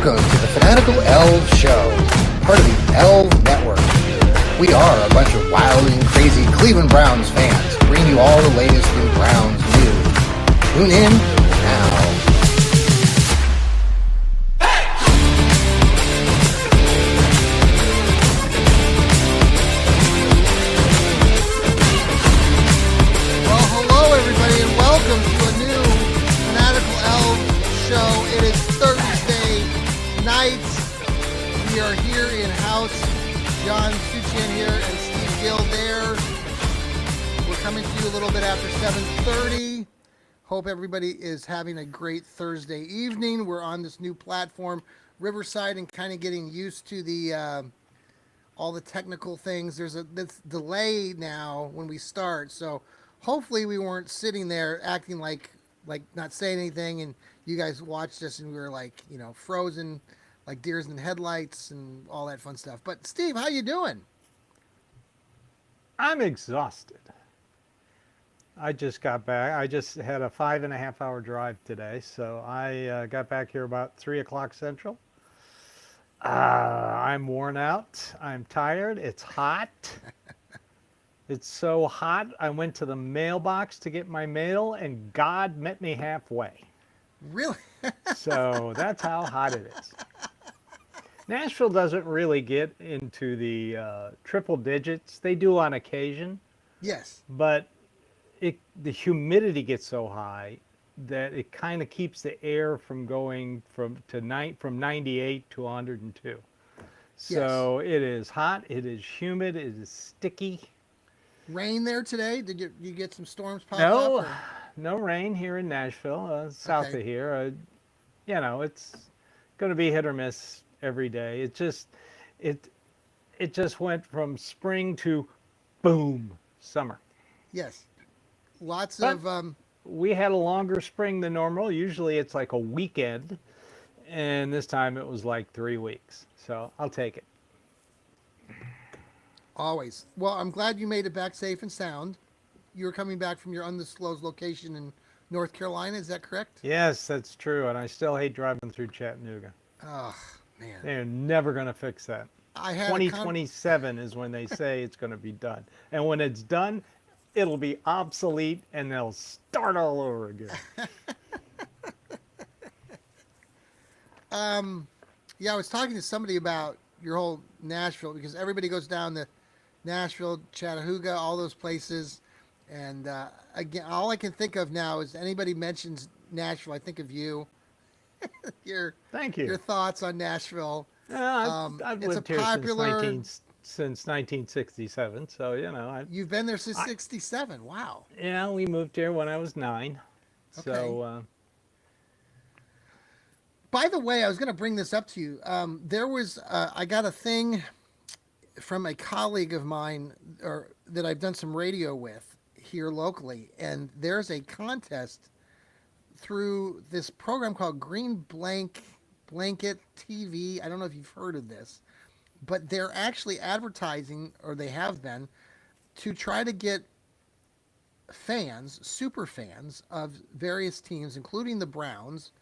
Welcome to the Fanatical Elves Show, part of the Elves Network. We are a bunch of wild and crazy Cleveland Browns fans, bringing you all the latest in Browns news. Tune in now. John Suchan here and Steve Gill there. We're coming to you a little bit after 7:30. Hope everybody is having a great Thursday evening. We're on this new platform, Riverside, and kind of getting used to the all the technical things. There's this delay now when we start, so hopefully we weren't sitting there acting like not saying anything, and you guys watched us and we were like, frozen like deers in headlights and all that fun stuff. But Steve, how you doing? I'm exhausted. I just got back. I just had a 5.5-hour drive today, so I got back here about 3 o'clock Central. I'm worn out. I'm tired. It's hot. It's so hot. I went to the mailbox to get my mail, and God met me halfway. Really? So that's how hot it is. Nashville doesn't really get into the triple digits. They do on occasion. Yes. But the humidity gets so high that it kind of keeps the air from going from 98 to 102. So yes. It is hot. It is humid. It is sticky. Rain there today? Did you get some storms pop up? No rain here in Nashville, south of here. It's going to be hit or miss every day. It just went from spring to boom, summer. Yes. But we had a longer spring than normal. Usually it's like a weekend, and this time it was like 3 weeks. So I'll take it. Always. Well, I'm glad you made it back safe and sound. You were coming back from your undisclosed location in North Carolina, is that correct? Yes, that's true, and I still hate driving through Chattanooga. Oh, man. They're never going to fix that. 2027 is when they say it's going to be done. And when it's done, it'll be obsolete, and they'll start all over again. Yeah, I was talking to somebody about your whole Nashville, because everybody goes down to Nashville, Chattanooga, all those places. And again, all I can think of now is anybody mentions Nashville, I think of you. Thank you. Your thoughts on Nashville. I've lived here since 1967, so you've been there since 67. Wow. Yeah, we moved here when I was 9. Okay. So. By the way, I was going to bring this up to you. There was I got a thing from a colleague of mine, or that I've done some radio with here locally, and there's a contest through this program called Green Blanket TV. I don't know if you've heard of this, but they're actually advertising, or they have been, to try to get fans, super fans of various teams, including the Browns,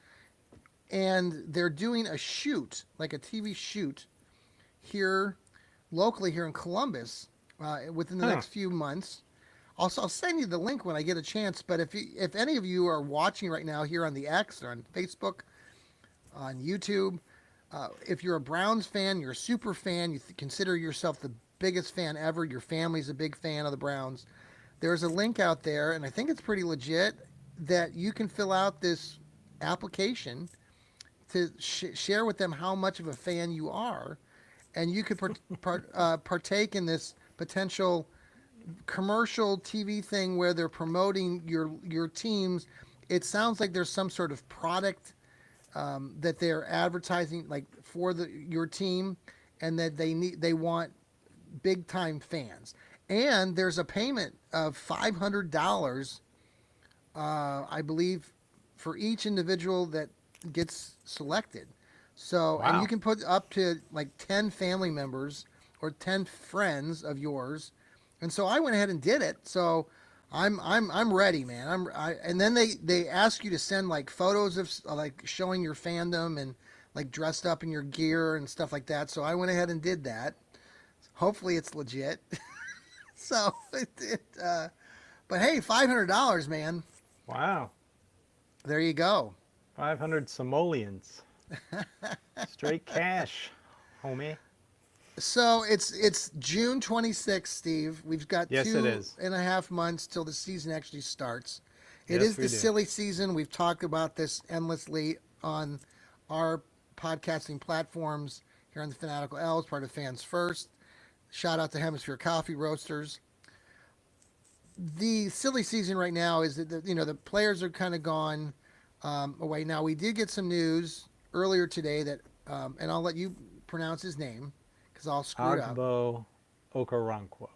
and they're doing a shoot, like a TV shoot, here locally here in Columbus within the next few months. I'll send you the link when I get a chance, but if any of you are watching right now here on the X or on Facebook, on YouTube, if you're a Browns fan, you're a super fan, you consider yourself the biggest fan ever, your family's a big fan of the Browns, there's a link out there, and I think it's pretty legit, that you can fill out this application to share with them how much of a fan you are, and you could partake in this potential commercial TV thing where they're promoting your teams. It sounds like there's some sort of product that they're advertising, like for your team, and that they want big time fans. And there's a payment of $500, I believe, for each individual that gets selected. So, wow. And you can put up to like 10 family members or 10 friends of yours. And so I went ahead and did it. So I'm ready, man. And then they ask you to send like photos of like showing your fandom and like dressed up in your gear and stuff like that. So I went ahead and did that. Hopefully it's legit. So, but hey, $500, man. Wow. There you go. 500 simoleons. Straight cash, homie. So it's June 26th, Steve. We've got Yes, it is. 2.5 months till the season actually starts. It Yes, is we the do. silly season. We've talked about this endlessly on our podcasting platforms here on the Fanatical Elves, part of Fans First. Shout out to Hemisphere Coffee Roasters. The silly season right now is that the players are kind of gone away. Now we did get some news earlier today that, and I'll let you pronounce his name because I'll screw it up. Agbo Okoronkwo.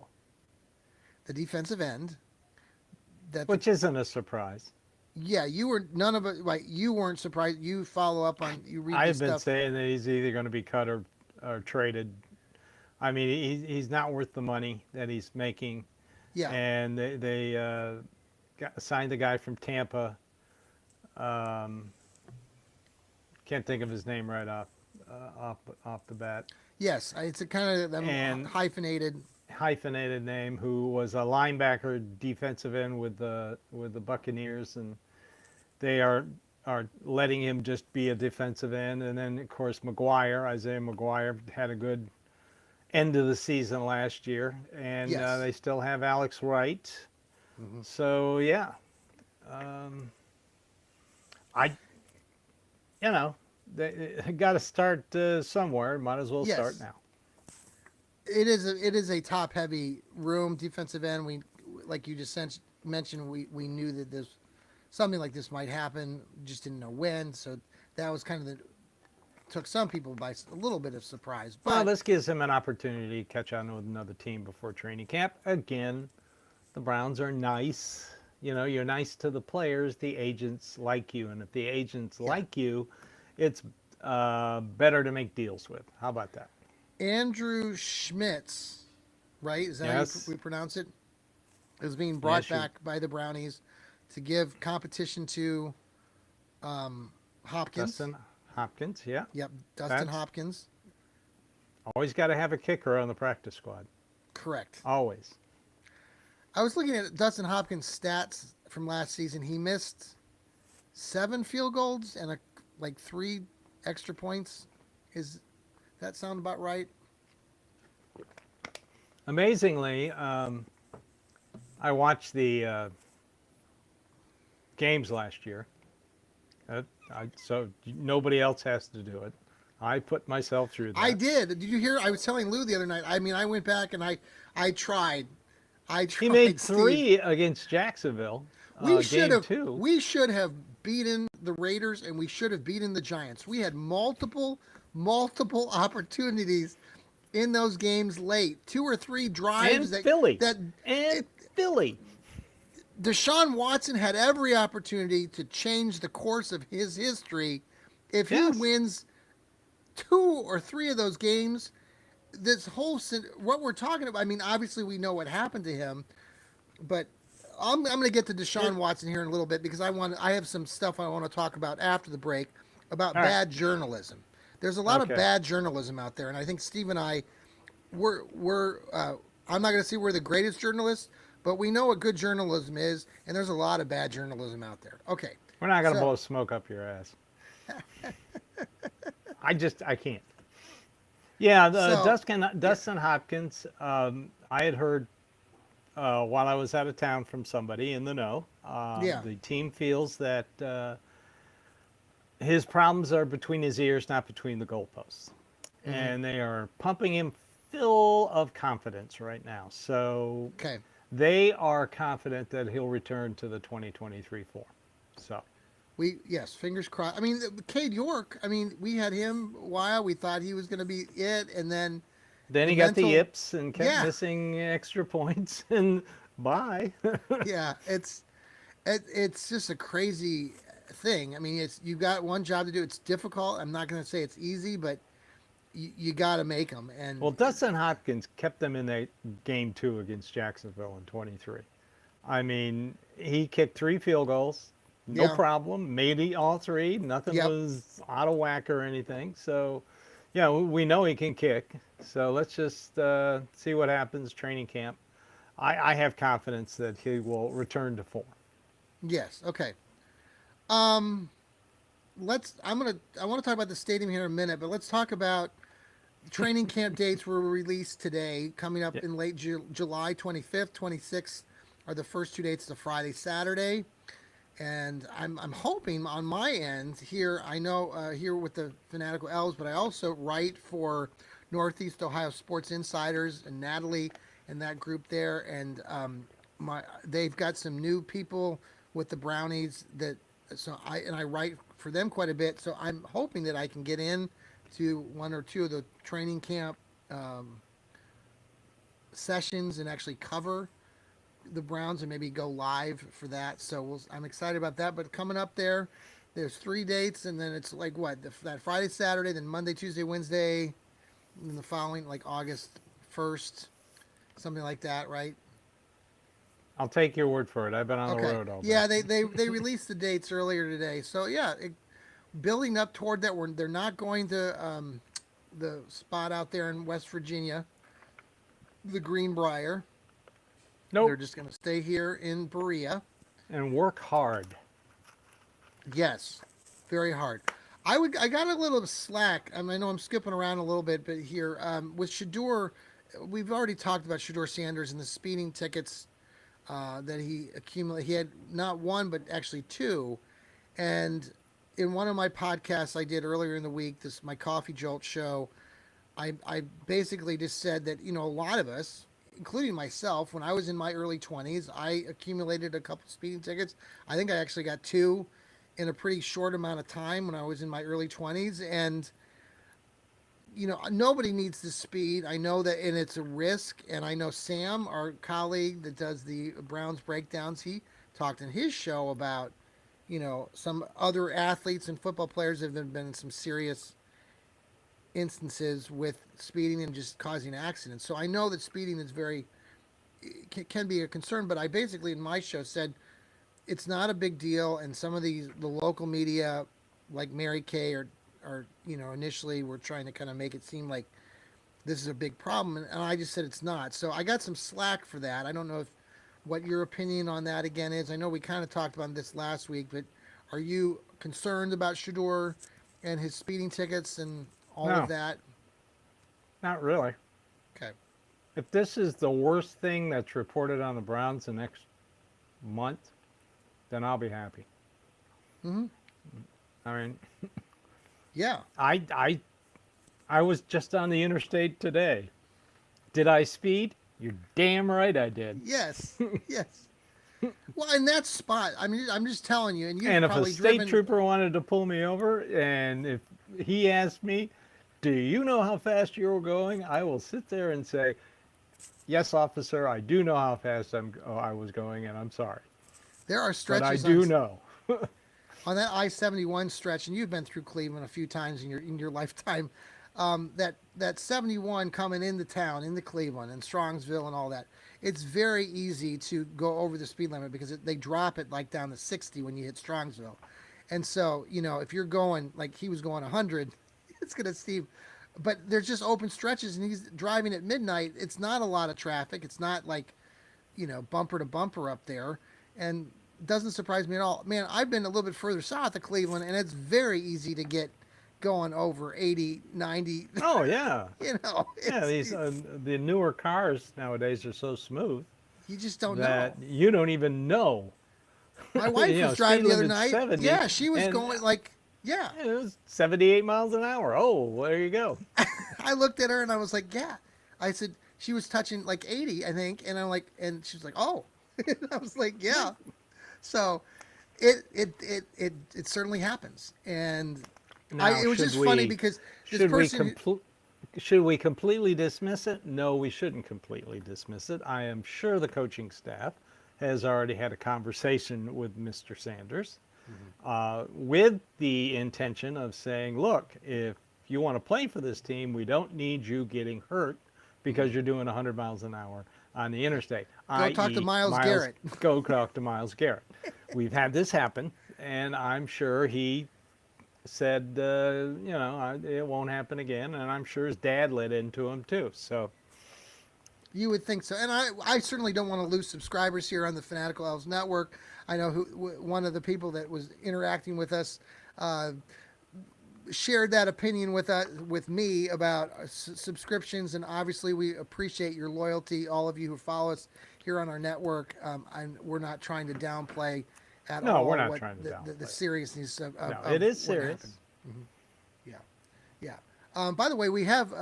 The defensive end. Which isn't a surprise. Yeah, you were none of it. Right, you weren't surprised. You follow up on you read. I've this been stuff. saying that he's either going to be cut or traded. I mean, he's not worth the money that he's making. Yeah, And they signed a guy from Tampa. Can't think of his name right off the bat. yes, it's a kind of And- hyphenated. Hyphenated name, who was a linebacker, defensive end with the Buccaneers, and they are letting him just be a defensive end. And then of course Isaiah McGuire had a good end of the season last year, and Yes. they still have Alex Wright. Mhm. So yeah, they got to start somewhere. Might as well Yes. start now. It is a top heavy room, defensive end. We, like you just mentioned, we knew that this something like this might happen, just didn't know when. So that was kind of took some people by a little bit of surprise. But Well, this gives him an opportunity to catch on with another team before training camp. Again, the Browns are nice. You're nice to the players. The agents like you, and if the agents like you, it's better to make deals with. How about that? Andrew Schmitz, right? Is that Yes. how we pronounce it? Is being brought Yes, you- back by the Brownies to give competition to Hopkins. Dustin Hopkins, yeah. Yep, Dustin That's- Hopkins. Always got to have a kicker on the practice squad. Correct. Always. I was looking at Dustin Hopkins' stats from last season. He missed 7 field goals and 3 extra points. Is that sound about right? Amazingly, I watched the games last year. So nobody else has to do it. I put myself through that. I did. Did you hear? I was telling Lou the other night. I mean, I went back and I tried. He made Steve. 3 against Jacksonville. We should game have. 2. We should have beaten the Raiders, and we should have beaten the Giants. We had multiple opportunities in those games late. 2 or 3 drives and Philly. that Philly. Deshaun Watson had every opportunity to change the course of his history. If Yes. he wins 2 or 3 of those games, this whole what we're talking about. I mean, obviously we know what happened to him, but I'm going to get to Deshaun Watson here in a little bit because I have some stuff I want to talk about after the break about All right. bad journalism. There's a lot of Okay. bad journalism out there, and I think Steve and I, we're I'm not going to say we're the greatest journalists, but we know what good journalism is, and there's a lot of bad journalism out there. Okay. We're not going to So- blow smoke up your ass. I can't. Yeah, So- Dustin Hopkins, I had heard while I was out of town from somebody in the know. Yeah. The team feels that his problems are between his ears, not between the goalposts. Mm-hmm. And they are pumping him full of confidence right now. So Okay. they are confident that he'll return to the 2023 form. So Yes, fingers crossed. I mean, Cade York, I mean, we had him a while. We thought he was going to be it, and then then he The got the mental- yips and kept Yeah. missing extra points, and bye. yeah, it's just a crazy thing. I mean, you got one job to do. It's difficult. I'm not going to say it's easy, but you got to make them. And Well, Dustin Hopkins kept them in that game 2 against Jacksonville in 23. I mean, he kicked 3 field goals. no Yeah. problem. Made all three. Nothing Yep. was out of whack or anything. So, yeah, we know he can kick. So let's just see what happens training camp. I have confidence that he will return to form. Yes. Okay. Um, I want to talk about the stadium here in a minute, but let's talk about training camp dates were released today, coming up Yeah. in late July 25th, 26th are the first 2 dates, the Friday, Saturday. And I'm hoping on my end here, I know here with the Fanatical Elves, but I also write for Northeast Ohio Sports Insiders and Natalie and that group there. And they've got some new people with the Brownies I write for them quite a bit. So I'm hoping that I can get in to one or two of the training camp sessions and actually cover the Browns and maybe go live for that. So I'm excited about that. But coming up there's 3 dates, and then it's like that Friday, Saturday, then Monday, Tuesday, Wednesday, and the following like August 1st, something like that, right? I'll take your word for it. I've been on the Okay. road all day. Yeah, they released the dates earlier today. So yeah, building up toward that. They're not going to the spot out there in West Virginia, the Greenbrier. Nope. They're just going to stay here in Berea. And work hard. Yes, very hard. I got a little slack. I know I'm skipping around a little bit, but here with Shedeur, we've already talked about Shedeur Sanders and the speeding tickets that he accumulated. He had not one, but actually two. And in one of my podcasts I did earlier in the week, my Coffee Jolt show, I basically just said that a lot of us, including myself, when I was in my early 20s, I accumulated a couple speeding tickets. I think I actually got two in a pretty short amount of time when I was in my early 20s. And, nobody needs to speed. I know that, and it's a risk. And I know Sam, our colleague that does the Browns breakdowns, he talked in his show about, some other athletes and football players have been in some serious instances with speeding and just causing accidents. So I know that speeding is can be a concern, but I basically in my show said it's not a big deal. And some of the local media like Mary Kay or initially were trying to kind of make it seem like this is a big problem. And I just said it's not. So I got some slack for that. I don't know what your opinion on that again is. I know we kind of talked about this last week, but are you concerned about Shedeur and his speeding tickets and all of that? Not really. Okay. If this is the worst thing that's reported on the Browns the next month, then I'll be happy. Mm-hmm. I mean, Yeah. I was just on the interstate today. Did I speed? You're damn right I did. Yes. Yes. Well, in that spot, I mean, I'm just telling you, and you've And if a probably state trooper wanted to pull me over, and if he asked me, "Do you know how fast you were going?" I will sit there and say, "Yes, officer, I do know how fast I was going, and I'm sorry." There are stretches. But I do know. On that I-71 stretch, and you've been through Cleveland a few times in your lifetime. That 71 coming into town, into Cleveland and Strongsville and all that, it's very easy to go over the speed limit because they drop it like down to 60 when you hit Strongsville. And so, if you're going, like he was going 100, it's going to seem, but there's just open stretches and he's driving at midnight. It's not a lot of traffic. It's not like, bumper to bumper up there. And it doesn't surprise me at all. Man, I've been a little bit further south of Cleveland and it's very easy to get going over 80, 90. Oh, yeah. Yeah, these the newer cars nowadays are so smooth you just don't that know. you don't even know. My wife was driving speed the other limit's night. 70, Yeah, she was and going like, yeah. it was 78 miles an hour. Oh, there you go. I looked at her and I was like, yeah. I said, she was touching like 80, I think. And I'm like, and she was like, oh. And I was like, yeah. So it certainly happens. And Now, it was just funny because this person. Should we completely dismiss it? No, we shouldn't completely dismiss it. I am sure the coaching staff has already had a conversation with Mr. Sanders with the intention of saying, look, if you want to play for this team, we don't need you getting hurt because you're doing 100 miles an hour on the interstate. Go talk to Myles Garrett. Go talk to Myles Garrett. We've had this happen and I'm sure he said, it won't happen again, and I'm sure his dad let into him too. So You would think so, and I certainly don't want to lose subscribers here on the Fanatical Elves Network. I know one of the people that was interacting with us shared that opinion with me about subscriptions, and obviously we appreciate your loyalty, all of you who follow us here on our network. And we're not trying to downplay at all. No, we're not trying to downplay the seriousness of no, it is serious. Mm-hmm. Yeah, yeah. By the way, we have.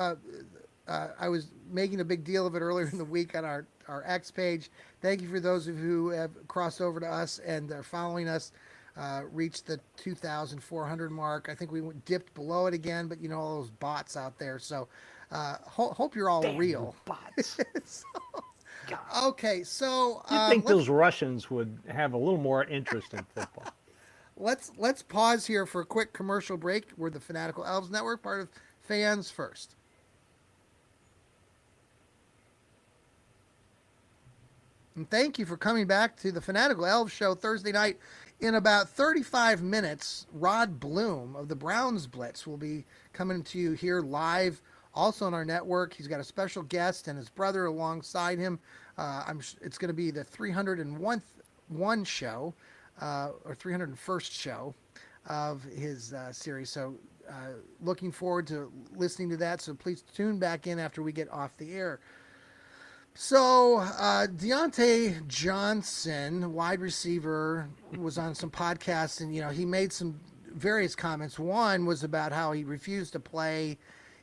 I was making a big deal of it earlier in the week on our X page. Thank you for those of you who have crossed over to us and are following us. Reached the 2,400 mark. I think we dipped below it again, but all those bots out there. So hope you're all Damn real. Bots. Okay, so you'd think those Russians would have a little more interest in football. Let's pause here for a quick commercial break. We're the Fanatical Elves Network, part of Fans First. And thank you for coming back to the Fanatical Elves Show Thursday night. In about 35 minutes, Rod Bloom of the Browns Blitz will be coming to you here live, also on our network. He's got a special guest and his brother alongside him. It's going to be the 301st show, or 301st show of his series. So looking forward to listening to that. So please tune back in after we get off the air. So, Diontae Johnson, wide receiver, was on some podcasts, and, he made some various comments. One was about how he refused to play.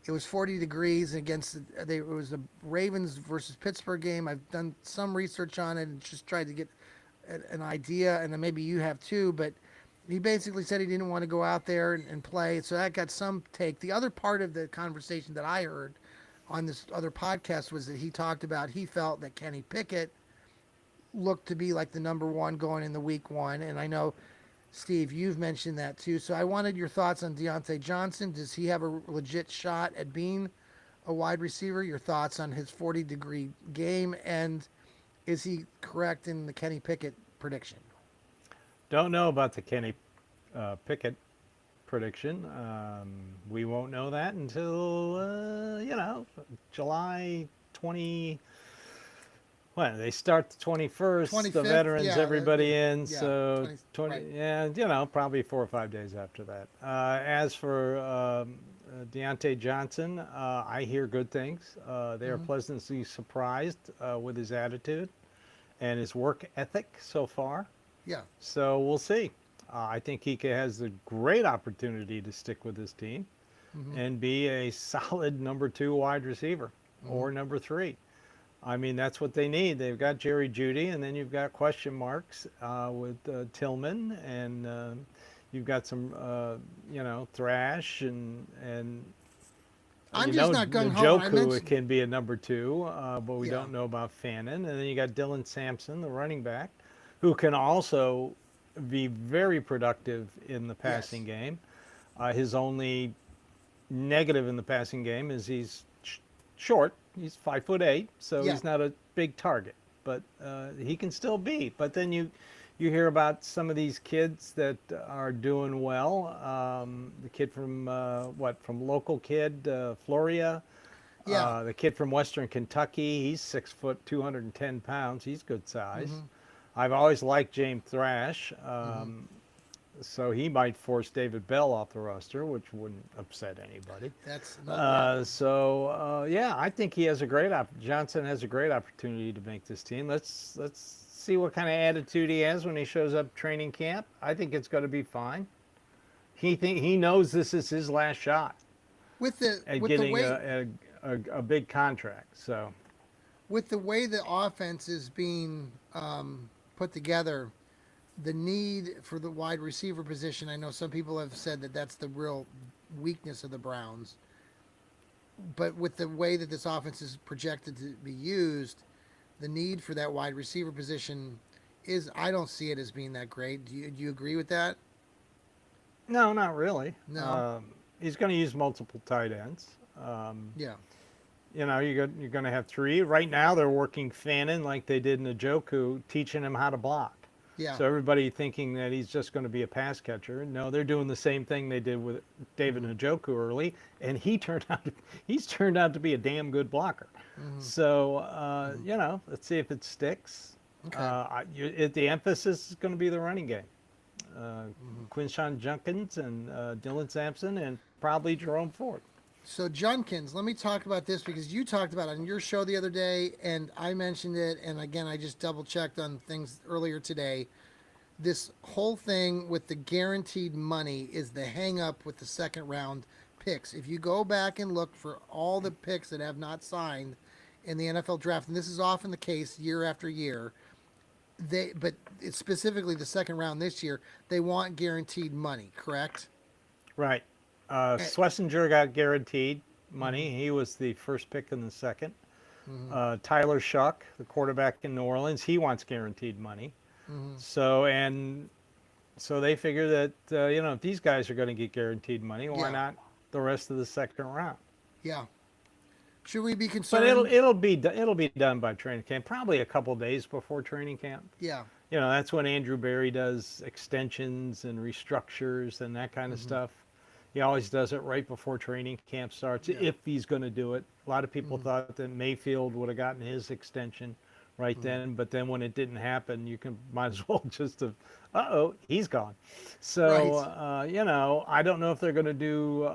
It was 40 degrees against it was the Ravens versus Pittsburgh game. I've done some research on it and just tried to get an idea, and then maybe you have too, but he basically said he didn't want to go out there and play, so that got some take. The other part of the conversation that I heard on this other podcast was that he talked about he felt that Kenny Pickett looked to be like the number one going in the week one. And I know, Steve, you've mentioned that too. So I wanted your thoughts on Diontae Johnson. Does he have a legit shot at being a wide receiver? Your thoughts on his 40-degree game, and is he correct in the Kenny Pickett prediction? Don't know about the Kenny Pickett prediction. We won't know that until July 20. Well, they start the 21st. The veterans, everybody in. So 20. Right. Yeah, probably 4 or 5 days after that. As for Diontae Johnson, I hear good things. They are pleasantly surprised with his attitude and his work ethic so far. Yeah. So we'll see. I think he has a great opportunity to stick with his team and be a solid number 2 wide receiver or number 3. I mean, that's what they need. They've got Jerry Jeudy, and then you've got question marks with Tillman, and you've got some, Thrash, and I'm just not gung-ho. Njoku can be a number 2, but we don't know about Fannin. And then you got Dylan Sampson, the running back, who can also be very productive in the passing game. His only negative in the passing game is he's short. He's 5'8", so he's not a big target, but he can still be. But then you hear about some of these kids that are doing well. The kid from local kid, Floria. The kid from Western Kentucky. He's 6 foot, 210 pounds. He's good size. I've always liked James Thrash, so he might force David Bell off the roster, which wouldn't upset anybody. That's I think he has Johnson has a great opportunity to make this team. Let's see what kind of attitude he has when he shows up training camp. I think it's going to be fine. He knows this is his last shot getting a big contract. So with the way the offense is being put together, the need for the wide receiver position, I know some people have said that that's the real weakness of the Browns. But with the way that this offense is projected to be used, the need for that wide receiver position I don't see it as being that great. Do you agree with that? No, not really. No. He's going to use multiple tight ends. Yeah. You're going to have 3. Right now, they're working Fannin like they did in Njoku, teaching him how to block. Yeah. So everybody thinking that he's just going to be a pass catcher. No, they're doing the same thing they did with David Njoku early, and he's turned out to be a damn good blocker. So let's see if it sticks. Okay. The emphasis is going to be the running game. Quinshawn Junkins and Dylan Sampson and probably Jerome Ford. So Junkins, let me talk about this because you talked about it on your show the other day, and I mentioned it, and again, I just double checked on things earlier today. This whole thing with the guaranteed money is the hang up with the second round picks. If you go back and look for all the picks that have not signed in the NFL draft, and this is often the case year after year, but it's specifically the second round this year, they want guaranteed money, correct? Right. Schlesinger got guaranteed money. He was the first pick in the second. Tyler Shuck, the quarterback in New Orleans, he wants guaranteed money. So they figure that if these guys are going to get guaranteed money, why not the rest of the second round? Yeah. Should we be concerned? But it'll be done by training camp, probably a couple days before training camp. Yeah. That's when Andrew Berry does extensions and restructures and that kind of stuff. He always does it right before training camp starts, if he's going to do it. A lot of people thought that Mayfield would have gotten his extension right then, but then when it didn't happen, might as well just have, he's gone. So, I don't know if they're going to do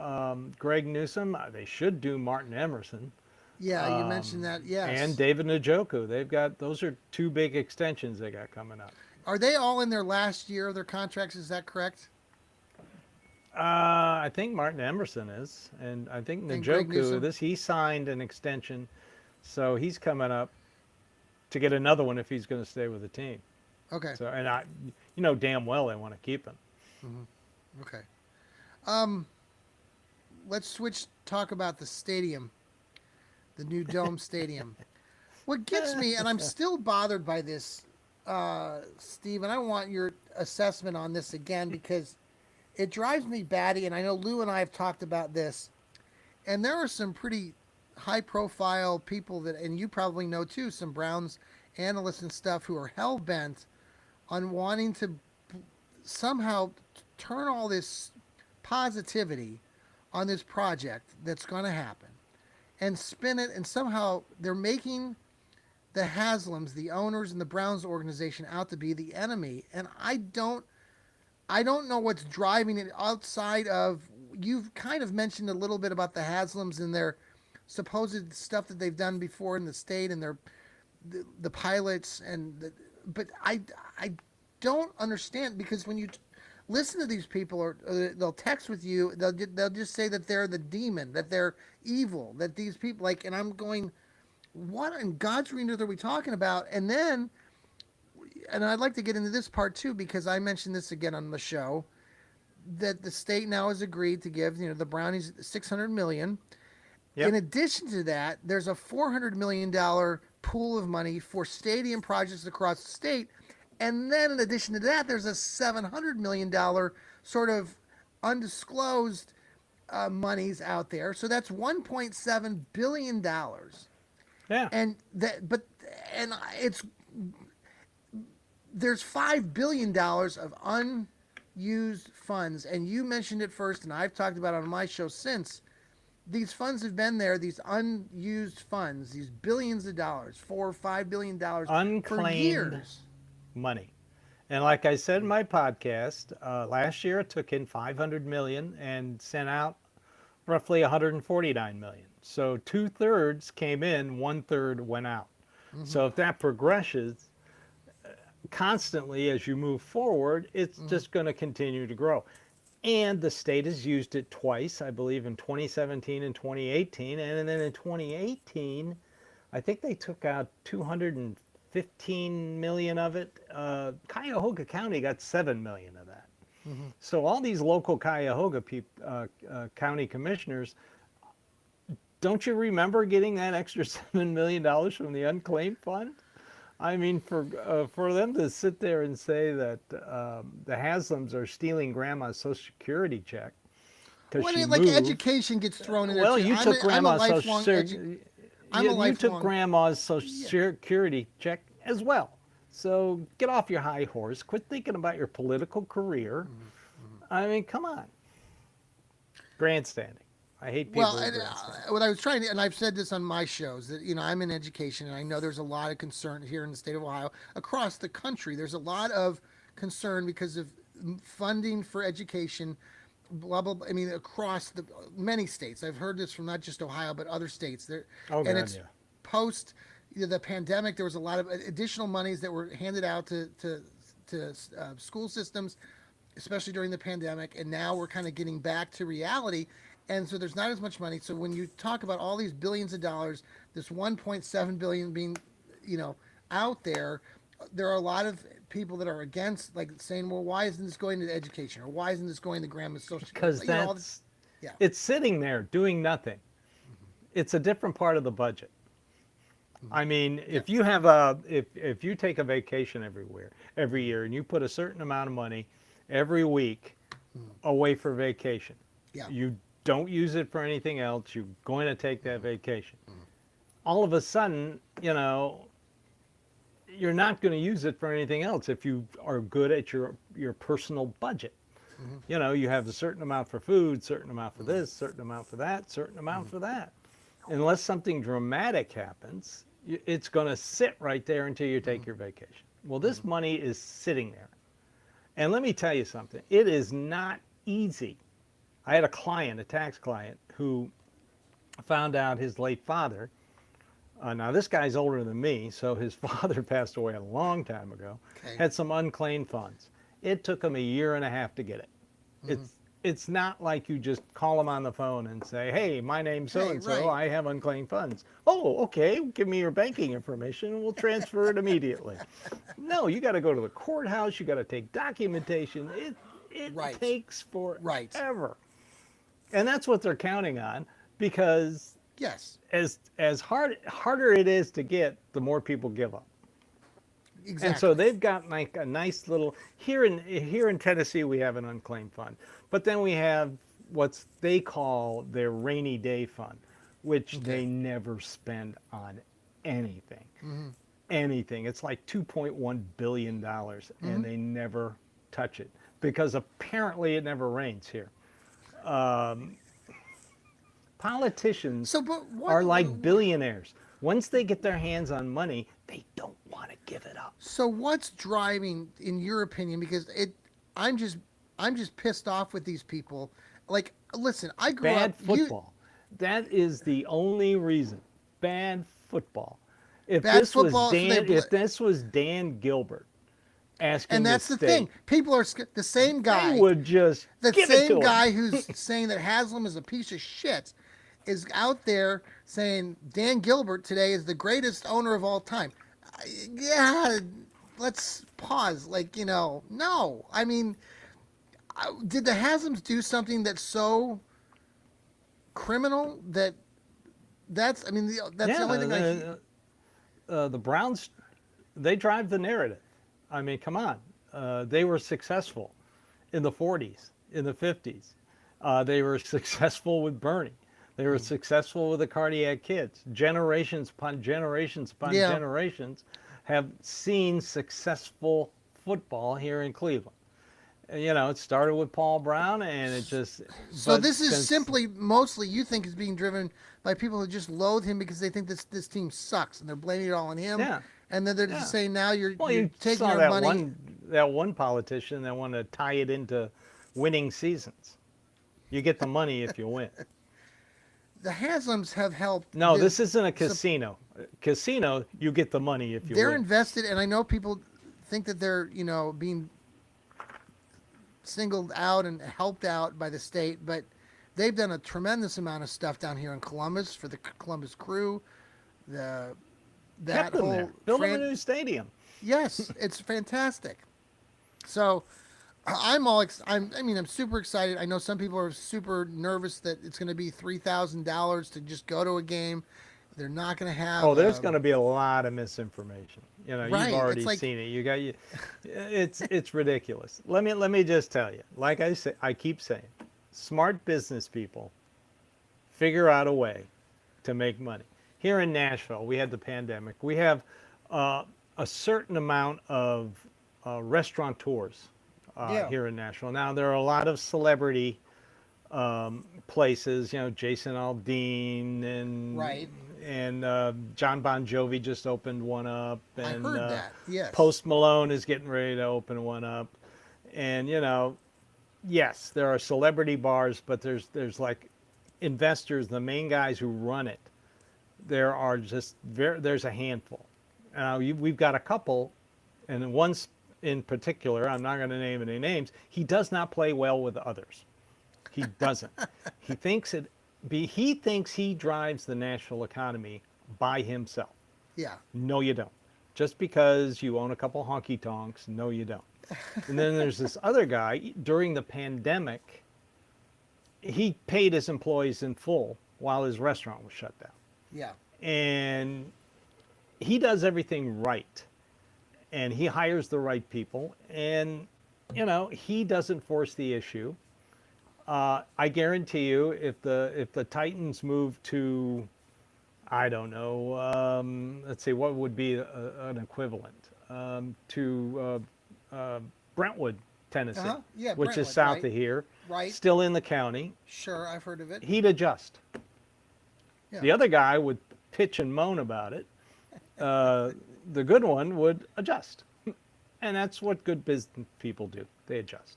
Greg Newsome. They should do Martin Emerson. Yeah, you mentioned that, yes. And David Njoku. Those are two big extensions they got coming up. Are they all in their last year of their contracts? Is that correct? I think Martin Emerson is, and I think Njoku, he signed an extension, so he's coming up to get another one if he's going to stay with the team. Okay. So, and damn well they want to keep him. Okay. Let's talk about the stadium, the new Dome Stadium. What gets me, and I'm still bothered by this, Steve, and I want your assessment on this again because it drives me batty, and I know Lou and I have talked about this, and there are some pretty high-profile people that, and you probably know too, some Browns analysts and stuff who are hell-bent on wanting to somehow turn all this positivity on this project that's going to happen and spin it, and somehow they're making the Haslams, the owners, and the Browns organization out to be the enemy, and I don't know what's driving it outside of, you've kind of mentioned a little bit about the Haslams and their supposed stuff that they've done before in the state and the pilots, but I don't understand, because when you listen to these people, or they'll text with you, they'll just say that they're the demon, that they're evil, that these people, and I'm going, what in God's green earth are we talking about? And then, and I'd like to get into this part too, because I mentioned this again on the show, that the state now has agreed to give, the Brownies $600 million. Yep. In addition to that, there's a $400 million pool of money for stadium projects across the state. And then in addition to that, there's a $700 million sort of undisclosed monies out there. So that's $1.7 billion. Yeah. And there's $5 billion of unused funds. And you mentioned it first, and I've talked about it on my show since. These funds have been there, these unused funds, these billions of dollars, $4 or $5 billion unclaimed for years. Money. And like I said in my podcast, last year it took in $500 million and sent out roughly $149 million. So 2/3 came in, 1/3 went out. So if that progresses constantly as you move forward, it's just going to continue to grow. And the state has used it twice, I believe, in 2017 and 2018. And then in 2018, I think they took out $215 million of it. Cuyahoga County got $7 million of that. So all these local Cuyahoga County commissioners, don't you remember getting that extra $7 million from the unclaimed fund? I mean, for them to sit there and say that the Haslams are stealing Grandma's Social Security check because she moved. Education gets thrown in there. Well, you took Grandma's Social Social Security check as well. So get off your high horse. Quit thinking about your political career. I mean, come on. Grandstanding. I hate people Well, who and, grandstand. what I was trying to, and I've said this on my shows, that I'm in education, and I know there's a lot of concern here in the state of Ohio, across the country. There's a lot of concern because of funding for education, blah blah. Blah. I mean, across the many states. I've heard this from not just Ohio but other states. There, Oh, and God, it's yeah. post the pandemic. There was a lot of additional monies that were handed out to school systems, especially during the pandemic, and now we're kind of getting back to reality. And so there's not as much money. So when you talk about all these billions of dollars, this 1.7 billion being, out there, there are a lot of people that are against, like saying, well, why isn't this going to education, or why isn't this going to grandma's social Because security? All this, that's, yeah. it's sitting there doing nothing. It's a different part of the budget. I mean, if you have if you take a vacation every year, and you put a certain amount of money every week away for vacation, Yeah. you don't use it for anything else, you're going to take that vacation. All of a sudden, you're not going to use it for anything else if you are good at your personal budget. You have a certain amount for food, certain amount for this, certain amount for that, certain amount for that. Unless something dramatic happens, it's going to sit right there until you take your vacation. Well, this money is sitting there. And let me tell you something. It is not easy. I had a tax client, who found out his late father. Now, this guy's older than me, so his father passed away a long time ago, Okay. had some unclaimed funds. It took him a year and a half to get it. It's not like you just call him on the phone and say, hey, my name's so-and-so, right. I have unclaimed funds. Oh, okay, give me your banking information and we'll transfer it immediately. No, you got to go to the courthouse, you got to take documentation. It Right. takes Right. forever. And that's what they're counting on, because Yes. as harder it is to get, the more people give up. Exactly. And so they've got like a nice little, here in Tennessee we have an unclaimed fund, but then we have what they call their rainy day fund, which they never spend on anything. Anything. It's like $2.1 billion, and they never touch it because apparently it never rains here. Politicians So, but what, are like billionaires. Once they get their hands on money, they don't want to give it up. So what's driving, in your opinion? Because I'm just pissed off with these people. Like, listen, I grew Bad up. football. That is the only reason. Bad football. If Bad this was football, so Dan, they if this was Dan Gilbert asking And that's the the state, thing. People are the same guy. they would just The give it to same him. guy who's saying that Haslam is a piece of shit is out there saying Dan Gilbert today is the greatest owner of all time. Yeah, let's pause. Like, no. I mean, did the Haslams do something that's so criminal that's the only thing the Browns, they drive the narrative. I mean, come on. They were successful in the 40s, in the 50s. They were successful with Bernie. They were successful with the Cardiac Kids. Generations upon generations upon Yeah. generations have seen successful football here in Cleveland. It started with Paul Brown, and it just... So but this is since- simply, mostly, you think, is being driven by people who just loathe him because they think this team sucks, and they're blaming it all on him. Yeah. And then they're Yeah. just saying, now you're you taking saw our that money. that one politician that wanted to tie it into winning seasons. You get the money if you win. The Haslams have helped. No, this isn't a casino. Casino, you get the money if you They're win. invested, and I know people think that they're, being singled out and helped out by the state, but they've done a tremendous amount of stuff down here in Columbus for the Columbus Crew. That Kept them whole there. Build them a new stadium. Yes, it's fantastic. So I'm super excited. I know some people are super nervous that it's going to be $3,000 to just go to a game. They're not going to have. Oh, there's going to be a lot of misinformation. Right, You've it's already like- seen it. It's ridiculous. Let me just tell you. Like I keep saying, smart business people figure out a way to make money. Here in Nashville, we had the pandemic. We have a certain amount of restaurateurs Yeah. here in Nashville. Now there are a lot of celebrity places, Jason Aldean Right. and John Bon Jovi just opened one up, I and heard that. Yes. Post Malone is getting ready to open one up, and yes, there are celebrity bars, but there's like investors, the main guys who run it. There's a handful. We've got a couple, and one's in particular, I'm not going to name any names. He does not play well with others. He doesn't. He thinks he drives the national economy by himself. Yeah. No, you don't. Just because you own a couple honky tonks, no, you don't. And then there's this other guy. During the pandemic, he paid his employees in full while his restaurant was shut down. Yeah. And he does everything right. And he hires the right people. And, he doesn't force the issue. I guarantee you, if the Titans move to, I don't know, let's see, what would be an equivalent to Brentwood, Tennessee, Yeah, which Brentwood, is south right. of here, Right. still in the county, Sure, I've heard of it. he'd adjust. Yeah. The other guy would pitch and moan about it. The good one would adjust. And that's what good business people do. They adjust.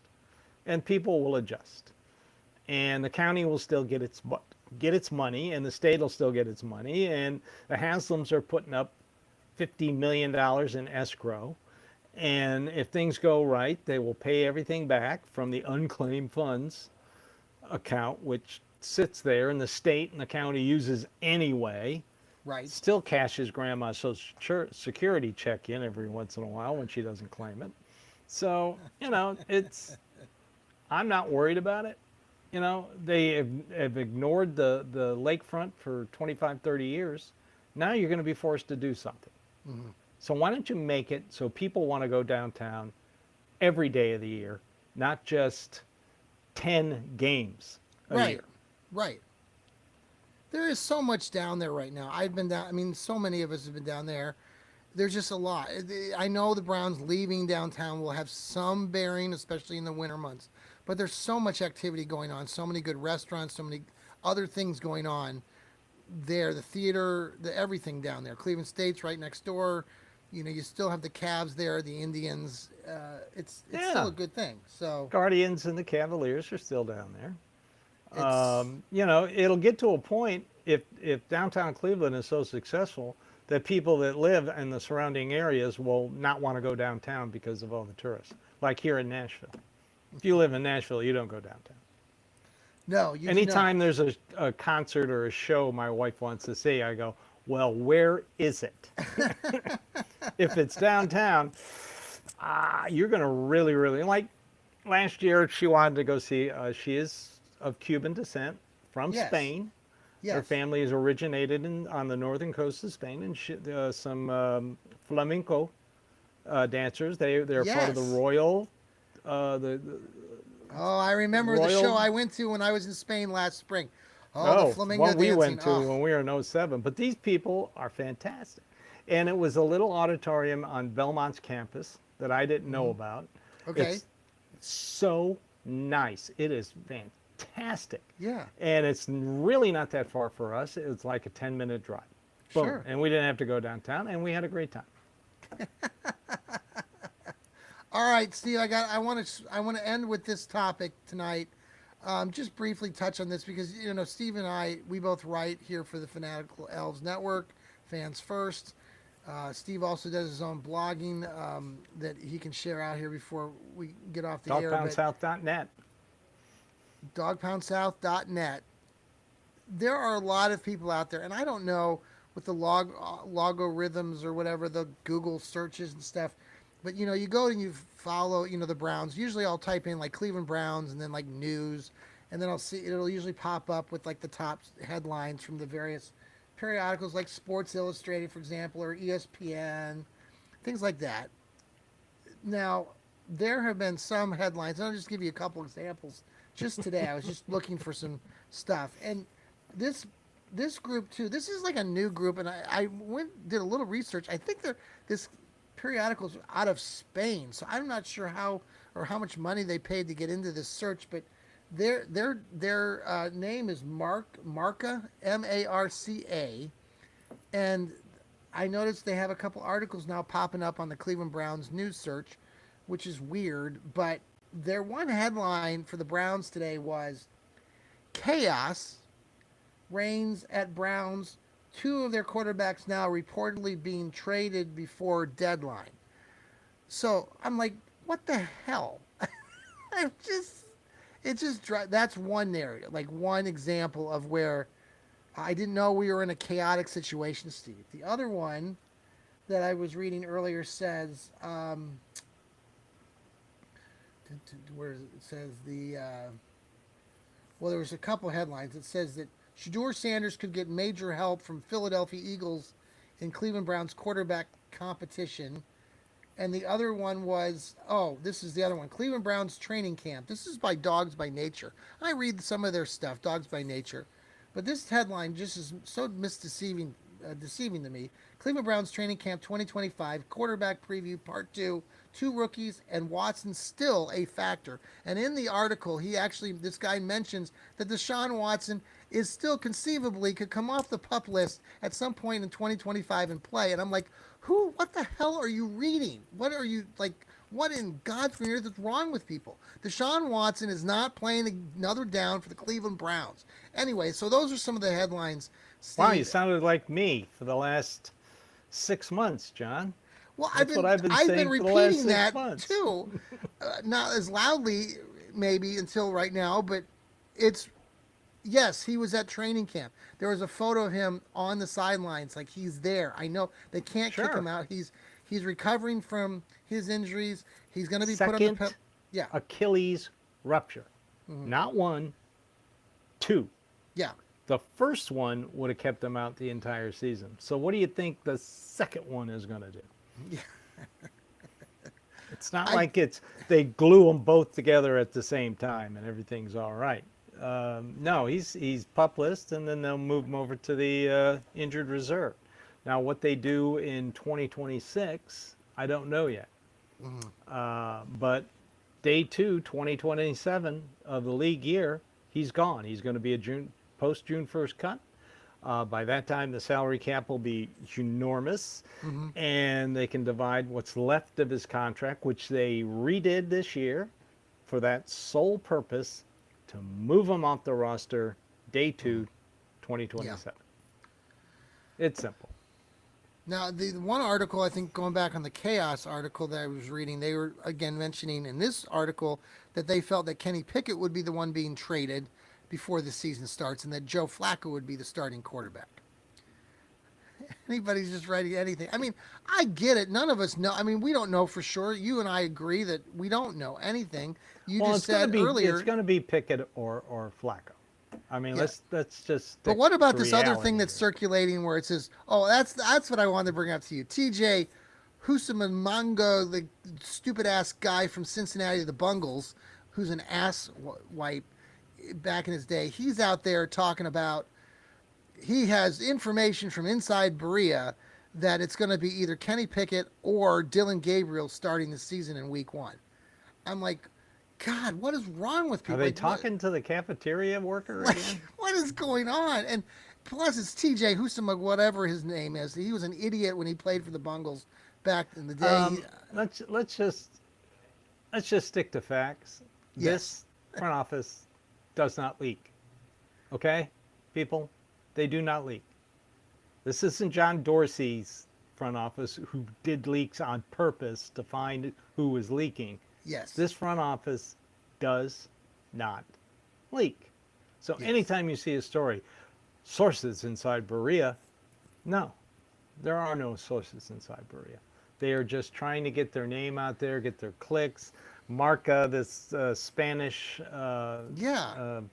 And people will adjust. And the county will still get its money, and the state will still get its money. And the Haslams are putting up $50 million in escrow. And if things go right, they will pay everything back from the unclaimed funds account, which sits there and the state and the county uses anyway. Right. Still cashes grandma's Social Security check in every once in a while when she doesn't claim it. So, I'm not worried about it. They have ignored the lakefront for 25, 30 years. Now you're going to be forced to do something. Mm-hmm. So why don't you make it so people want to go downtown every day of the year, not just 10 games a Right. year? Right. There is so much down there right now. I've been down. I mean, so many of us have been down there. There's just a lot. I know the Browns leaving downtown will have some bearing, especially in the winter months. But there's so much activity going on, so many good restaurants, so many other things going on there. The theater, everything down there. Cleveland State's right next door. You still have the Cavs there, the Indians. It's still a good thing. So Guardians and the Cavaliers are still down there. It's- It'll get to a point if downtown Cleveland is so successful that people that live in the surrounding areas will not want to go downtown because of all the tourists. Like here in Nashville. If you live in Nashville, you don't go downtown. no, you do Anytime not. there's a concert or a show my wife wants to see, I go, well, where is it? If it's downtown, you're going to really, really, like last year she wanted to go see, she is of Cuban descent from Yes. Spain. Yes. Her family is originated on the northern coast of Spain, and some flamenco dancers. They're part of the Yes. royal, Oh, I remember the Royal- show I went to when I was in Spain last spring. Oh, the flamingo what we dancing. went to Oh, when we were in '07. But these people are fantastic. And it was a little auditorium on Belmont's campus that I didn't know about. Okay. It's so nice. It is fantastic. yeah. And it's really not that far for us. It's like a 10-minute drive. Boom. Sure. And we didn't have to go downtown, and we had a great time. All right, Steve. I want to end with this topic tonight. Just briefly touch on this because Steve and I, we both write here for the Fanatical Elves Network, Fans First. Steve also does his own blogging that he can share out here before we get off the air. Dogpoundsouth.net. Dogpoundsouth.net. There are a lot of people out there, and I don't know with the logarithms or whatever, the Google searches and stuff, but you go and you follow the Browns. Usually I'll type in like Cleveland Browns and then like news, and then it'll usually pop up with like the top headlines from the various periodicals like Sports Illustrated, for example, or ESPN, things like that. Now, there have been some headlines, and I'll just give you a couple examples. Just today, I was just looking for some stuff, and this group too. This is like a new group, and I did a little research. I think this periodicals out of Spain. So I'm not sure how or how much money they paid to get into this search, but their name is Marca, Marca, and I noticed they have a couple articles now popping up on the Cleveland Browns news search, which is weird. But their one headline for the Browns today was chaos reigns at Browns. Two of their quarterbacks now reportedly being traded before deadline. So I'm like, what the hell? That's one narrative, like one example of where I didn't know we were in a chaotic situation, Steve. The other one that I was reading earlier says, where it says well, there was a couple headlines. It says that Shedeur Sanders could get major help from Philadelphia Eagles in Cleveland Browns quarterback competition. And the other one was, this is the other one, Cleveland Browns training camp. This is by Dogs by Nature. I read some of their stuff, Dogs by Nature. But this headline just is so deceiving to me. Cleveland Browns training camp 2025, quarterback preview part 2, 2 rookies, and Watson still a factor. And in the article, this guy mentions that Deshaun Watson is still conceivably could come off the PUP list at some point in 2025 and play. And I'm like, what the hell are you reading? What are you, like, what in God's green earth is wrong with people? Deshaun Watson is not playing another down for the Cleveland Browns. Anyway, so those are some of the headlines. Steve. Wow, you sounded like me for the last 6 months, John. Well, I've been repeating that too, not as loudly maybe until right now, but yes, he was at training camp. There was a photo of him on the sidelines, like he's there. I know they can't kick him out. He's recovering from his injuries. He's going to be put on the Achilles rupture, not 1, 2. Yeah. The first one would have kept him out the entire season. So what do you think the second one is going to do? Yeah. It's not like they glue them both together at the same time and everything's all right. No, he's PUP list, and then they'll move him over to the injured reserve. Now, what they do in 2026, I don't know yet. But day 2, 2027 of the league year, he's gone. He's going to be a post-June 1st cut. By that time, the salary cap will be enormous, and they can divide what's left of his contract, which they redid this year for that sole purpose, to move him off the roster day 2, 2027. Yeah. It's simple. Now, the one article, I think, going back on the chaos article that I was reading, they were, again, mentioning in this article that they felt that Kenny Pickett would be the one being traded before the season starts and that Joe Flacco would be the starting quarterback. Anybody's just writing anything. I mean, I get it. None of us know. I mean, we don't know for sure. You and I agree that we don't know anything. You just said earlier. It's going to be Pickett or Flacco. I mean, let's just. But what about this other thing that's circulating where it says, that's what I wanted to bring up to you. TJ Houshmandzadeh, the stupid ass guy from Cincinnati, the Bungles, who's an ass wipe back in his day. He's out there talking about he has information from inside Berea that it's going to be either Kenny Pickett or Dillon Gabriel starting the season in week 1. I'm like, God, what is wrong with people? Are they talking to the cafeteria worker again? What is going on? And plus, it's TJ Houshmandzadeh, whatever his name is. He was an idiot when he played for the Bungles back in the day. Let's just stick to facts. Yes. This front office does not leak. Okay, people, they do not leak. This isn't John Dorsey's front office who did leaks on purpose to find who was leaking. Yes. This front office does not leak. So anytime you see a story, sources inside Berea, no, there are no sources inside Berea. They are just trying to get their name out there, get their clicks. Marca, this Spanish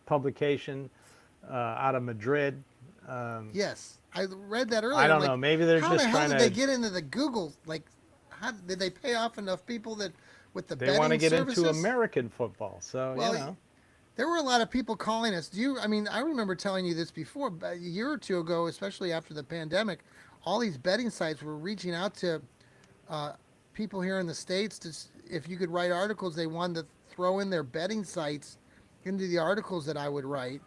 publication out of Madrid. Yes, I read that earlier. I don't know. Maybe they're just trying to. How the hell did they get into the Google? Like, how did they pay off enough people that with the betting services? They want to get services? into American football, so well, you know. There were a lot of people calling us. I remember telling you this before, a year or two ago, especially after the pandemic, all these betting sites were reaching out to people here in the States if you could write articles, they wanted to throw in their betting sites into the articles that I would write,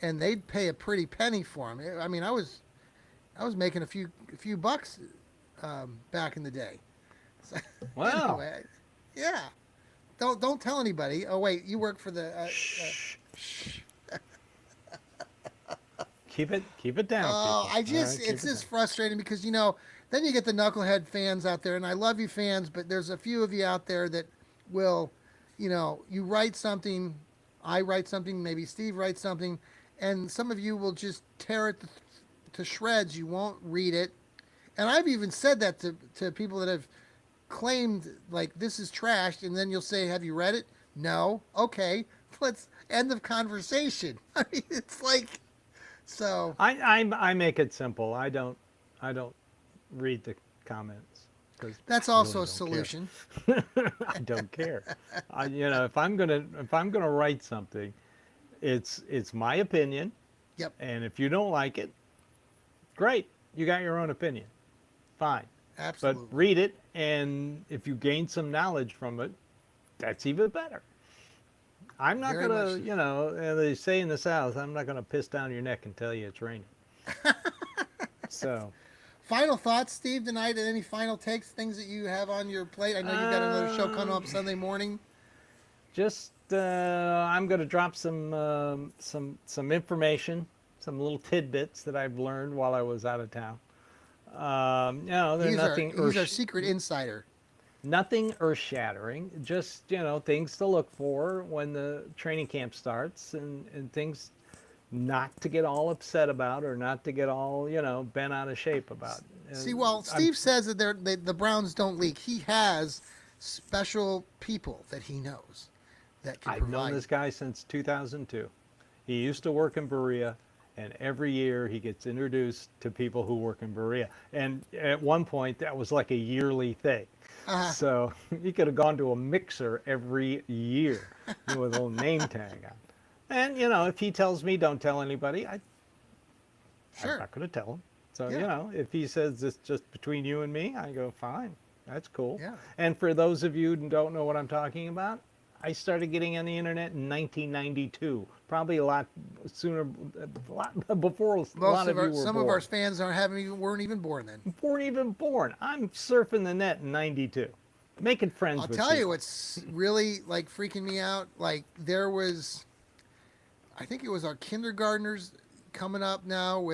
and they'd pay a pretty penny for them. I mean, I was making a few bucks back in the day. So, Wow. anyway, yeah. Don't tell anybody. Oh wait, you work for the. Keep it down. Oh, people. it's just frustrating because then you get the knucklehead fans out there, and I love you fans, but there's a few of you out there that will, you write something, I write something, maybe Steve writes something, and some of you will just tear it to shreds. You won't read it, and I've even said that to people that have claimed like this is trashed, and then you'll say, "Have you read it?" No. Okay, let's end of conversation. I mean, it's like. So I make it simple. I don't read the comments because that's also a solution. I don't care. If I'm gonna write something, it's my opinion. Yep. And if you don't like it, great. You got your own opinion. Fine. Absolutely. But read it, and if you gain some knowledge from it, that's even better. I'm not going to, they say in the South, I'm not going to piss down your neck and tell you it's raining. So. Final thoughts, Steve, tonight? Any final takes, things that you have on your plate? I know you've got another show coming up Sunday morning. Just, I'm going to drop some information, some little tidbits that I've learned while I was out of town. He's our secret insider. Nothing earth-shattering, just, things to look for when the training camp starts and things not to get all upset about or not to get all, bent out of shape about. See, well, Steve says that the Browns don't leak. He has special people that he knows that can I've known this guy since 2002. He used to work in Berea, and every year he gets introduced to people who work in Berea. And at one point, that was like a yearly thing. So he could have gone to a mixer every year with a little name tag on. And, if he tells me don't tell anybody, I'm not going to tell him. So, if he says it's just between you and me, I go, fine, that's cool. Yeah. And for those of you who don't know what I'm talking about, I started getting on the internet in 1992, probably a lot sooner, a lot before a lot of you were born. Some of our fans weren't even born then. Weren't even born. I'm surfing the net in 92, making friends with people. I'll tell you what's really like freaking me out. Like there was, I think it was our kindergartners coming up now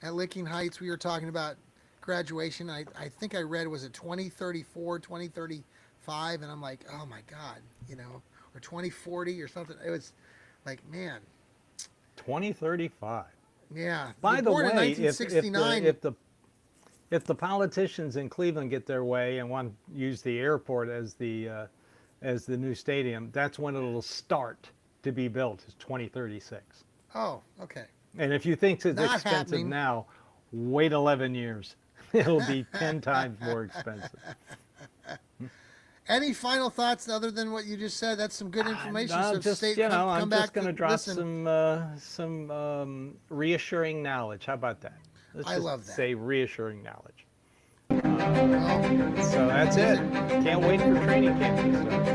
at Licking Heights. We were talking about graduation. I think I read, was it 2034, 2035? And I'm like, oh my God, or 2040 or something. It was like, man. 2035. Yeah. By the way, in 1969. if the politicians in Cleveland get their way and want to use the airport as the new stadium, that's when it'll start to be built. Is 2036. Oh, okay. And if you think it's Not expensive happening. now, wait 11 years. It'll be 10 times more expensive. Any final thoughts other than what you just said? That's some good information. No, So just, stay, I'm come just back going to drop listen. some reassuring knowledge. How about that? Let's I just love that. say reassuring knowledge. Oh, So that's it. Can't wait for training camp to start.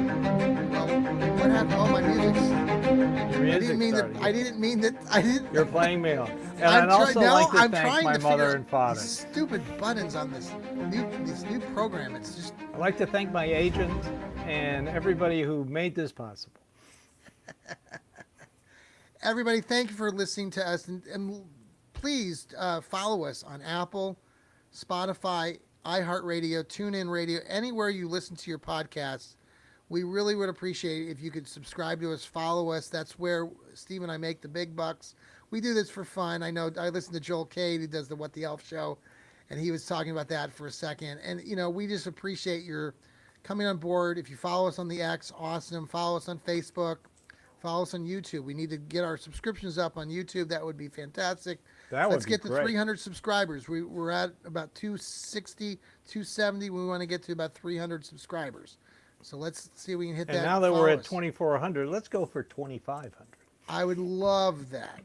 well, what happened? Oh, my music's. Your I music's didn't mean that. starting. I didn't mean that. I didn't. You're playing me on. And I'm I'd also like to I'm thank trying my to mother figure and father. these stupid buttons on this new program. It's just. I'd like to thank my agent and everybody who made this possible. Everybody, thank you for listening to us, and please follow us on Apple, Spotify, iHeartRadio, TuneIn Radio, anywhere you listen to your podcasts. We really would appreciate it if you could subscribe to us, follow us. That's where Steve and I make the big bucks. We do this for fun. I know I listen to Joel Cade, who does the What the Elf show, and he was talking about that for a second. And, we just appreciate your coming on board. If you follow us on the X, awesome. Follow us on Facebook. Follow us on YouTube. We need to get our subscriptions up on YouTube. That would be fantastic. Let's get to 300 subscribers. We're at about 260, 270. We want to get to about 300 subscribers. So let's see if we can hit that. And now that we're at 2,400, let's go for 2,500. I would love that.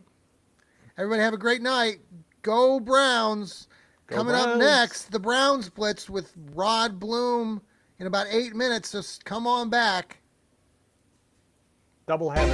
Everybody have a great night. Go Browns. Coming up next, the Browns Blitz with Rod Bloom in about 8 minutes. So come on back. Double header.